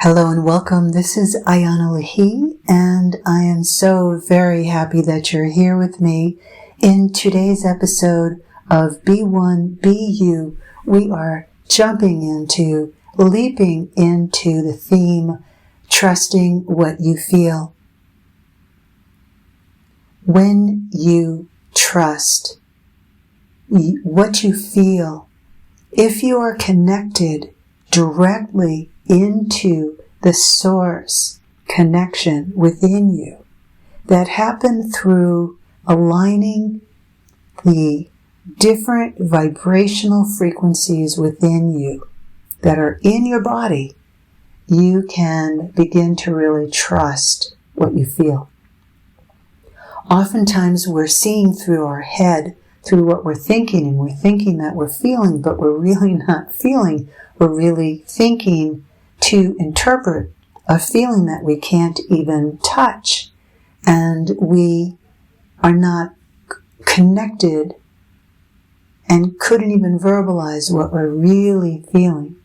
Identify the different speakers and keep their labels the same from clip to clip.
Speaker 1: Hello and welcome. This is Ayana Lahi, and I am so very happy that you're here with me. In today's episode of Be One, Be You, we are leaping into the theme, trusting what you feel. When you trust what you feel, if you are connected directly into the source connection within you that happened through aligning the different vibrational frequencies within you that are in your body, you can begin to really trust what you feel. Oftentimes we're seeing through our head, through what we're thinking, and we're thinking that we're feeling, but we're really not feeling. We're really thinking to interpret a feeling that we can't even touch, and we are not connected and couldn't even verbalize what we're really feeling.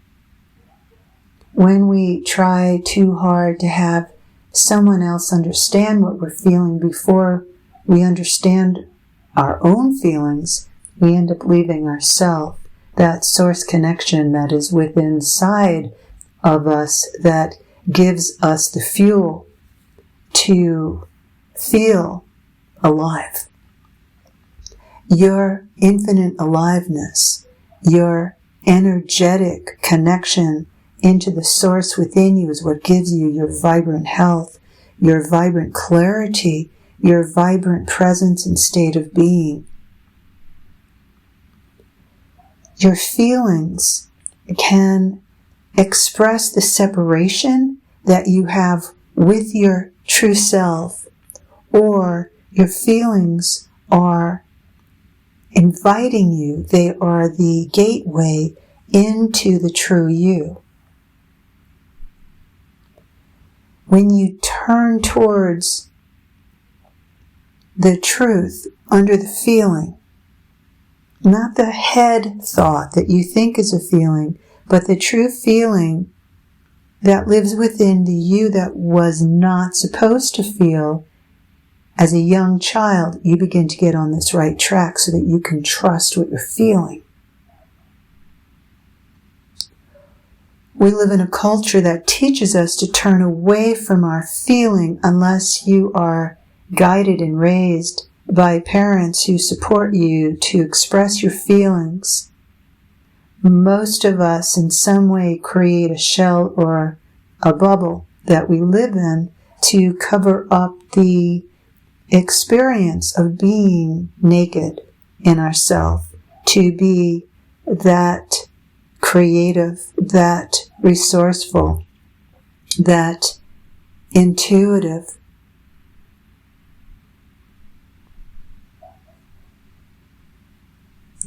Speaker 1: When we try too hard to have someone else understand what we're feeling before we understand our own feelings, we end up leaving ourselves, that source connection that is within inside of us that gives us the fuel to feel alive. Your infinite aliveness, your energetic connection into the source within you is what gives you your vibrant health, your vibrant clarity, your vibrant presence and state of being. Your feelings can express the separation that you have with your true self, or your feelings are inviting you. They are the gateway into the true you. When you turn towards the truth under the feeling, not the head thought that you think is a feeling, but the true feeling that lives within the you that was not supposed to feel as a young child, you begin to get on this right track so that you can trust what you're feeling. We live in a culture that teaches us to turn away from our feeling unless you are guided and raised by parents who support you to express your feelings. Most of us in some way create a shell or a bubble that we live in to cover up the experience of being naked in ourselves, to be that creative, that resourceful, that intuitive.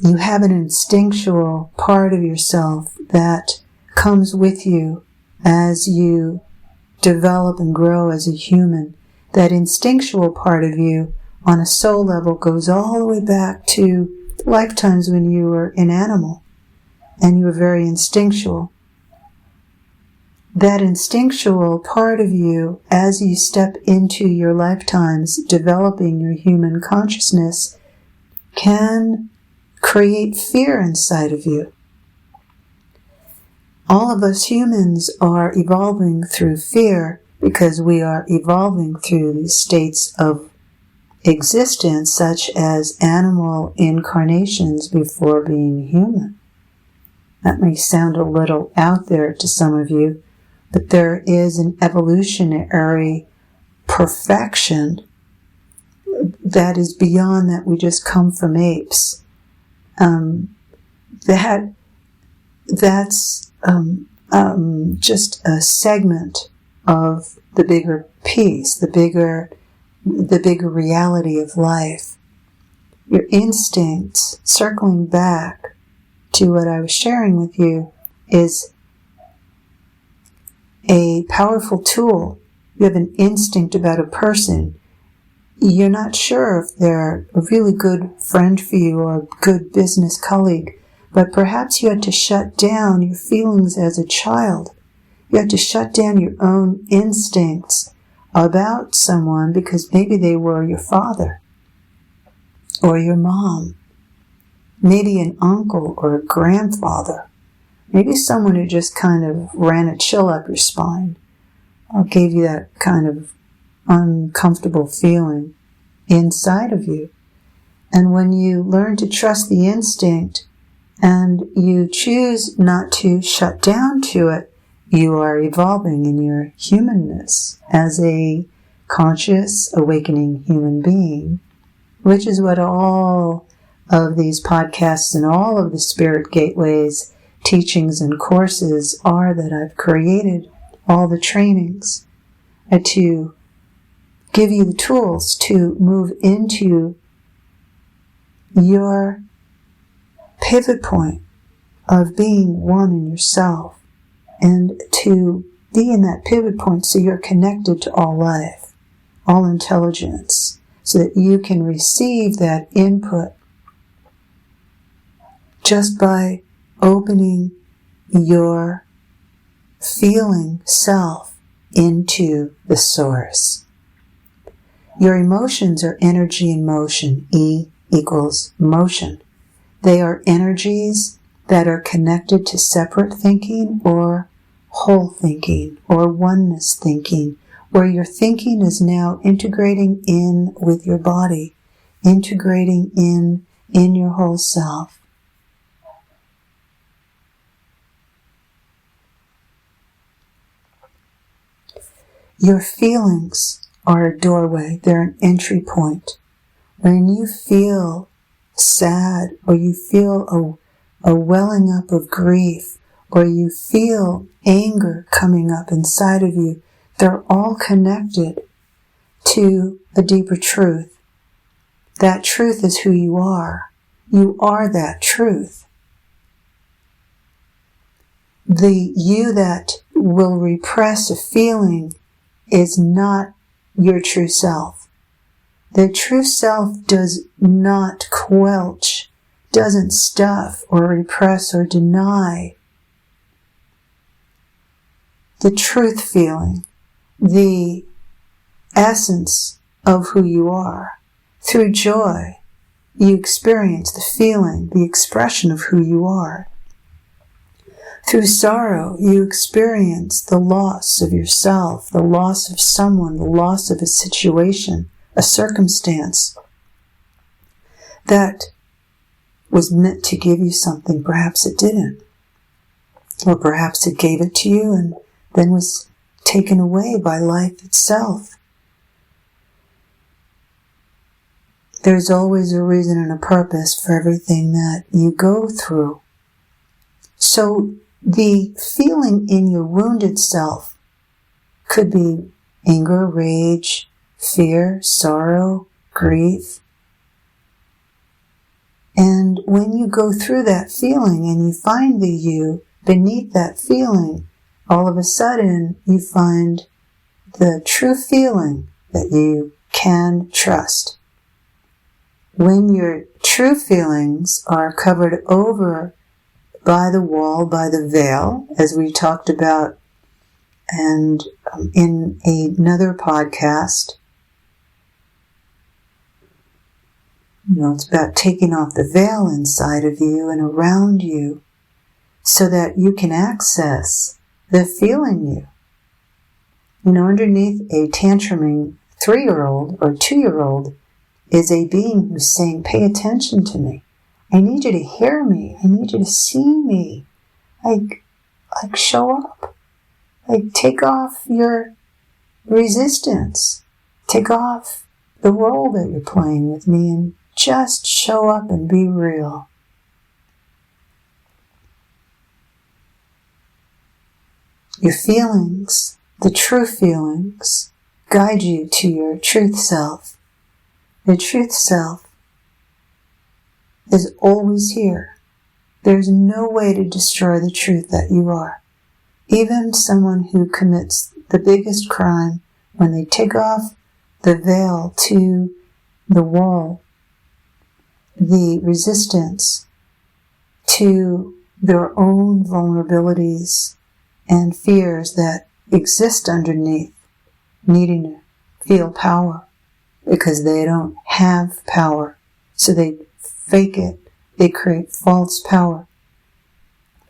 Speaker 1: You have an instinctual part of yourself that comes with you as you develop and grow as a human. That instinctual part of you on a soul level goes all the way back to lifetimes when you were an animal and you were very instinctual. That instinctual part of you, as you step into your lifetimes developing your human consciousness, can create fear inside of you. All of us humans are evolving through fear because we are evolving through these states of existence, such as animal incarnations before being human. That may sound a little out there to some of you, but there is an evolutionary perfection that is beyond that. We just come from apes. That's just a segment of the bigger piece, the bigger reality of life. Your instincts, circling back to what I was sharing with you, is a powerful tool. You have an instinct about a person. You're not sure if they're a really good friend for you or a good business colleague, but perhaps you had to shut down your feelings as a child You have to shut down your own instincts about someone because maybe they were your father or your mom, maybe an uncle or a grandfather, maybe someone who just kind of ran a chill up your spine or gave you that kind of uncomfortable feeling inside of you. And when you learn to trust the instinct and you choose not to shut down to it, you are evolving in your humanness as a conscious, awakening human being, which is what all of these podcasts and all of the Spirit Gateways teachings and courses are that I've created, all the trainings, to give you the tools to move into your pivot point of being one in yourself and to be in that pivot point so you're connected to all life, all intelligence, so that you can receive that input just by opening your feeling self into the source. Your emotions are energy in motion. E equals motion. They are energies that are connected to separate thinking or whole thinking or oneness thinking, where your thinking is now integrating in with your body, integrating in your whole self. Your feelings are a doorway. They're an entry point. When you feel sad or you feel a welling up of grief or you feel anger coming up inside of you, they're all connected to a deeper truth. That truth is who you are. You are that truth. The you that will repress a feeling is not your true self. The true self does not squelch, doesn't stuff or repress or deny the truth feeling, the essence of who you are. Through joy, you experience the feeling, the expression of who you are. Through sorrow, you experience the loss of yourself, the loss of someone, the loss of a situation, a circumstance that was meant to give you something. Perhaps it didn't. Or perhaps it gave it to you and then was taken away by life itself. There's always a reason and a purpose for everything that you go through. So the feeling in your wounded self could be anger, rage, fear, sorrow, grief. And when you go through that feeling and you find the you beneath that feeling, all of a sudden you find the true feeling that you can trust. When your true feelings are covered over by the wall, by the veil, as we talked about and in another podcast, it's about taking off the veil inside of you and around you so that you can access the feeling you. Underneath a tantruming 3-year-old or 2-year-old is a being who's saying, pay attention to me. I need you to hear me. I need you to see me. Like show up. Take off your resistance. Take off the role that you're playing with me and just show up and be real. Your feelings, the true feelings, guide you to your truth self. The truth self is always here. There's no way to destroy the truth that you are. Even someone who commits the biggest crime, when they take off the veil to the wall, the resistance to their own vulnerabilities and fears that exist underneath, needing to feel power because they don't have power. So they fake it. They create false power.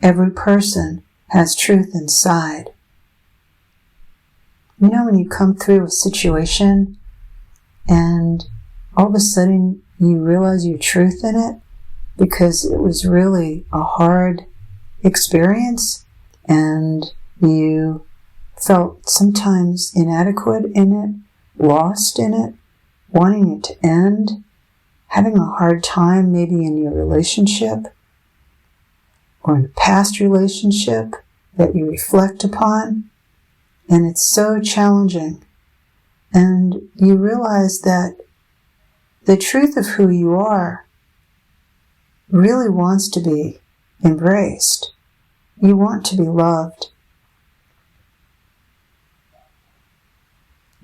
Speaker 1: Every person has truth inside. You know, when you come through a situation and all of a sudden you realize your truth in it because it was really a hard experience and you felt sometimes inadequate in it, lost in it, wanting it to end, having a hard time maybe in your relationship or in a past relationship that you reflect upon, and it's so challenging. And you realize that the truth of who you are really wants to be embraced. You want to be loved.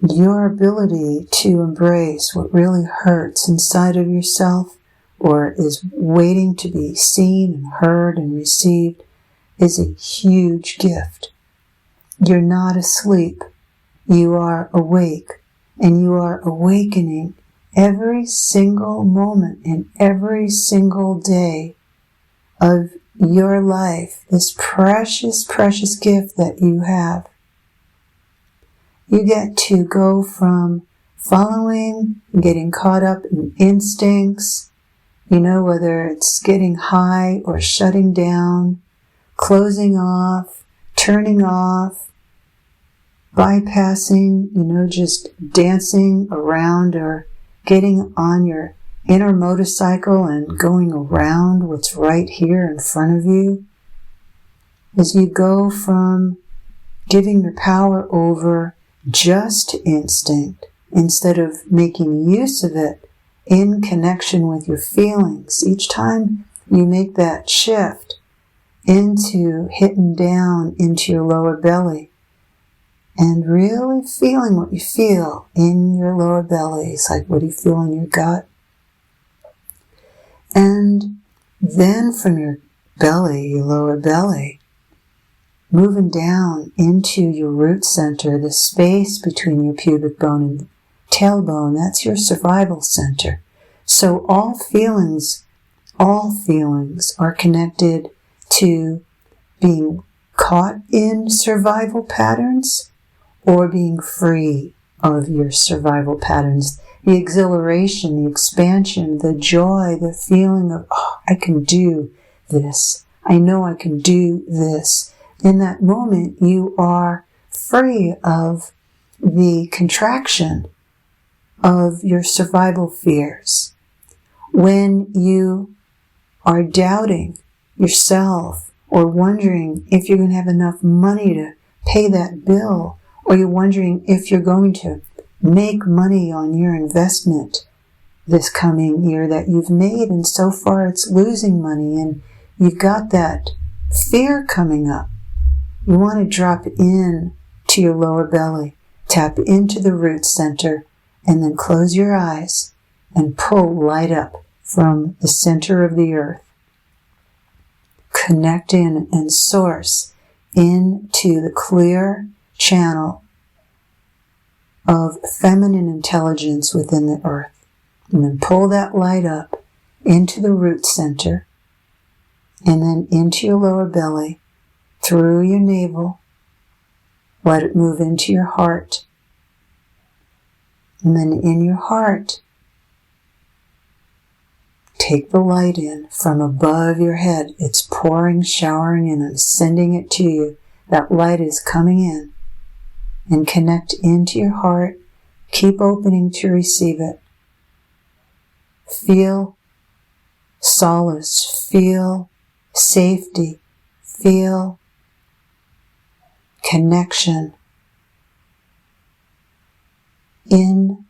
Speaker 1: Your ability to embrace what really hurts inside of yourself or is waiting to be seen and heard and received is a huge gift. You're not asleep. You are awake, and you are awakening every single moment and every single day of your life, this precious, precious gift that you have. You get to go from following, getting caught up in instincts, whether it's getting high or shutting down, closing off, turning off, bypassing, just dancing around or getting on your inner motorcycle and going around what's right here in front of you. As you go from giving your power over just instinct instead of making use of it in connection with your feelings. Each time you make that shift into hitting down into your lower belly and really feeling what you feel in your lower belly. It's like, what do you feel in your gut? And then from your belly, your lower belly, moving down into your root center, the space between your pubic bone and tailbone, that's your survival center. So all feelings are connected to being caught in survival patterns or being free of your survival patterns. The exhilaration, the expansion, the joy, the feeling of, I can do this. I know I can do this. In that moment, you are free of the contraction of your survival fears. When you are doubting yourself or wondering if you're going to have enough money to pay that bill, or you're wondering if you're going to make money on your investment this coming year that you've made, and so far it's losing money, and you've got that fear coming up. You want to drop in to your lower belly, tap into the root center, and then close your eyes and pull light up from the center of the earth. Connect in and source into the clear channel of feminine intelligence within the earth. And then pull that light up into the root center and then into your lower belly, through your navel. Let it move into your heart. And then in your heart, take the light in from above your head. It's pouring, showering in. I'm sending it to you. That light is coming in. And connect into your heart. Keep opening to receive it. Feel solace. Feel safety. Feel connection in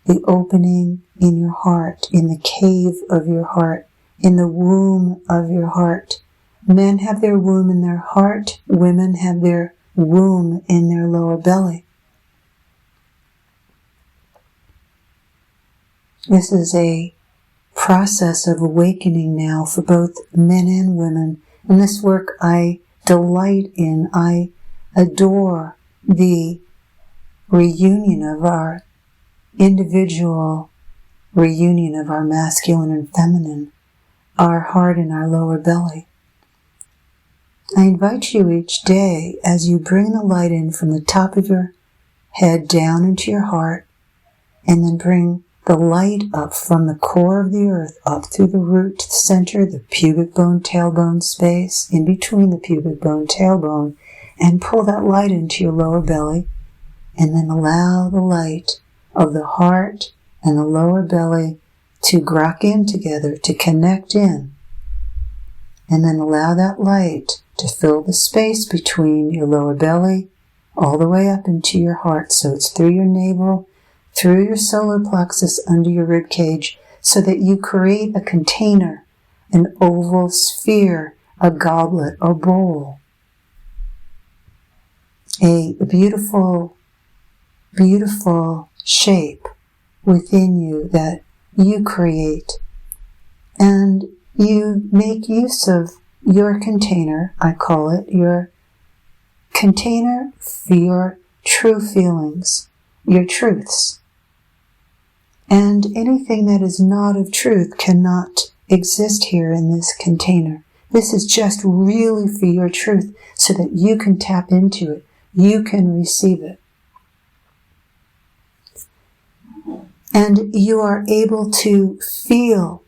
Speaker 1: the opening in your heart, in the cave of your heart, in the womb of your heart. Men have their womb in their heart. Women have their womb in their lower belly. This is a process of awakening now for both men and women. And this work I delight in, I adore the reunion of our individual reunion of our masculine and feminine, our heart and our lower belly. I invite you each day, as you bring the light in from the top of your head down into your heart, and then bring the light up from the core of the earth, up through the root to the center, the pubic bone, tailbone space, in between the pubic bone, tailbone, and pull that light into your lower belly, and then allow the light of the heart and the lower belly to grok in together, to connect in. And then allow that light to fill the space between your lower belly all the way up into your heart. So it's through your navel, through your solar plexus, under your rib cage, so that you create a container, an oval sphere, a goblet, a bowl, a beautiful, beautiful shape within you that you create. And you make use of your container, I call it, your container for your true feelings, your truths. And anything that is not of truth cannot exist here in this container. This is just really for your truth, so that you can tap into it. You can receive it. And you are able to feel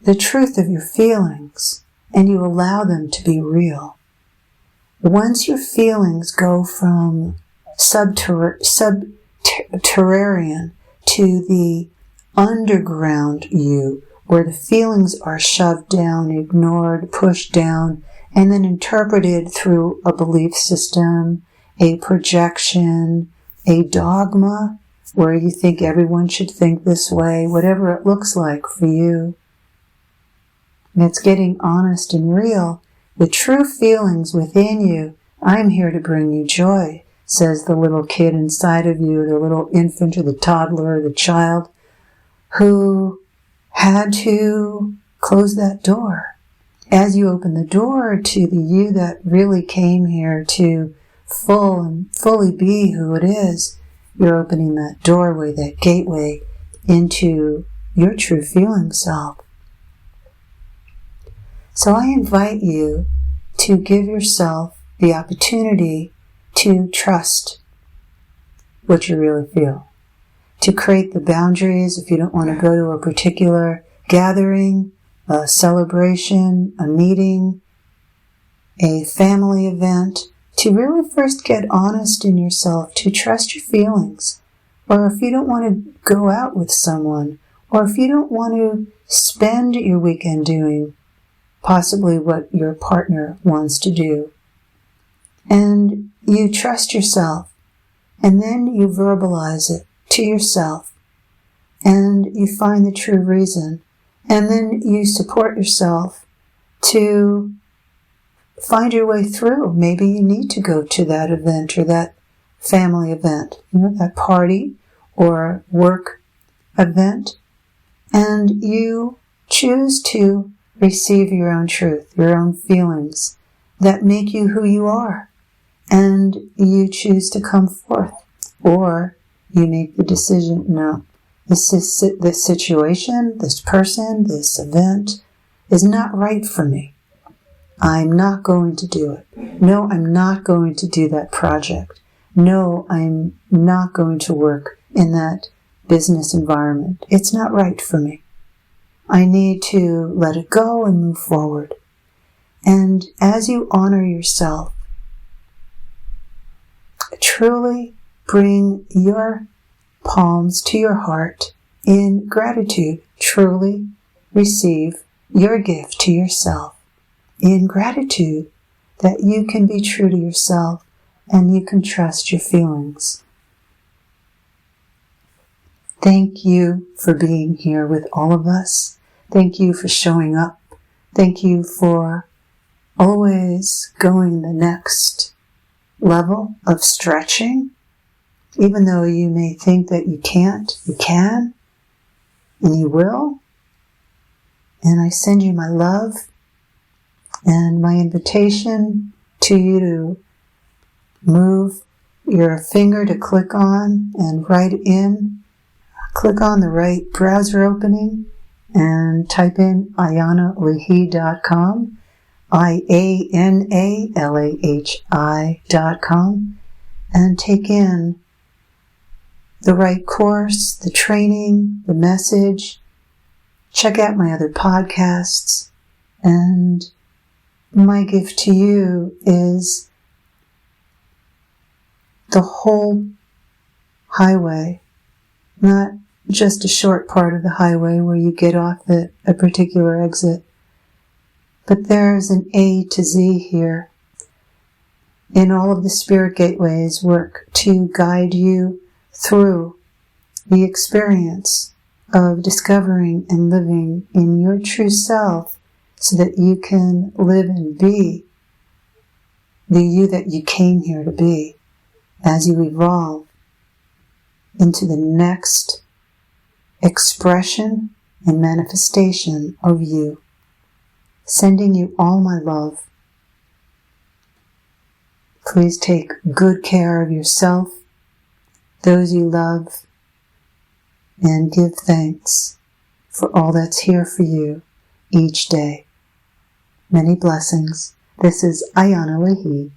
Speaker 1: the truth of your feelings, and you allow them to be real. Once your feelings go from subterranean to the underground you, where the feelings are shoved down, ignored, pushed down, and then interpreted through a belief system, a projection, a dogma, where you think everyone should think this way, whatever it looks like for you. And it's getting honest and real. The true feelings within you, I'm here to bring you joy, says the little kid inside of you, the little infant or the toddler or the child who had to close that door. As you open the door to the you that really came here to fully be who it is, you're opening that doorway, that gateway into your true feeling self. So I invite you to give yourself the opportunity to trust what you really feel, to create the boundaries if you don't want to go to a particular gathering, a celebration, a meeting, a family event, to really first get honest in yourself, to trust your feelings. Or if you don't want to go out with someone, or if you don't want to spend your weekend doing possibly what your partner wants to do, and you trust yourself, and then you verbalize it to yourself, and you find the true reason, and then you support yourself to find your way through. Maybe you need to go to that event or that family event, that party or work event, and you choose to receive your own truth, your own feelings that make you who you are, and you choose to come forth. Or you make the decision, no, this situation, this person, this event is not right for me. I'm not going to do it. No, I'm not going to do that project. No, I'm not going to work in that business environment. It's not right for me. I need to let it go and move forward. And as you honor yourself, truly bring your palms to your heart in gratitude. Truly receive your gift to yourself in gratitude that you can be true to yourself and you can trust your feelings. Thank you for being here with all of us. Thank you for showing up. Thank you for always going the next level of stretching. Even though you may think that you can't, you can, and you will. And I send you my love. And my invitation to you to move your finger to click on and write in. Click on the right browser opening and type in ayanalahi.com, IANALAHI.com, and take in the right course, the training, the message. Check out my other podcasts. And my gift to you is the whole highway, not just a short part of the highway where you get off at a particular exit. But there's an A to Z here. And all of the spirit gateways work to guide you through the experience of discovering and living in your true self so that you can live and be the you that you came here to be as you evolve into the next expression and manifestation of you. Sending you all my love. Please take good care of yourself, those you love, and give thanks for all that's here for you each day. Many blessings. This is Ayana Leahy.